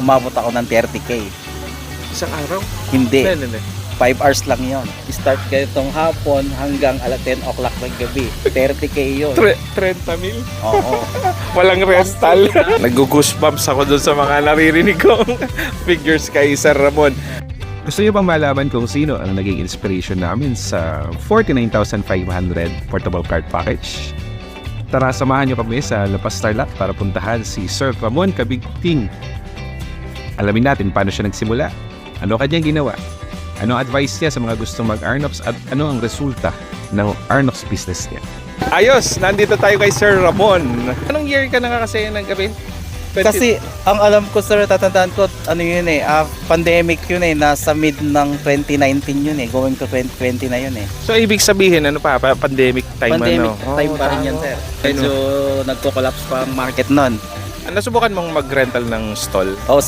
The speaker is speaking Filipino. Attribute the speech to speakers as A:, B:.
A: umabot ako ng 30K.
B: Isang araw?
A: Hindi,
B: Hindi.
A: 5 hours lang yon. Start kayo itong hapon hanggang 10 o'clock ng gabi. 30K yun.
B: 30 mil?
A: Oo.
B: Walang restal. Nag-goosebumps ako dun sa mga naririnig kong figures kay Sir Ramon.
C: Gusto niyo bang malaman kung sino ang naging inspiration namin sa 49,500 portable card package? Tara, samahan niyo kami sa La Paz Tarlac para puntahan si Sir Ramon Cabigting. Alamin natin paano siya nagsimula, ano kanyang ginawa, ano advice niya sa mga gustong mag-Arnox at ano ang resulta ng Arnox business niya.
B: Ayos, nandito tayo kay Sir Ramon. Anong year ka nakakasaya ng gabi?
A: Kasi ang alam ko sir, tatandaan ko, ano yun pandemic yun nasa mid ng 2019 yun going to 2020 na yun
B: So ibig sabihin, ano pa, pandemic time
A: Pandemic
B: ano?
A: time pa rin yan sir. Medyo nagko-collapse pa ang market nun.
B: Nasubukan mong mag-rental ng stall?
A: Oo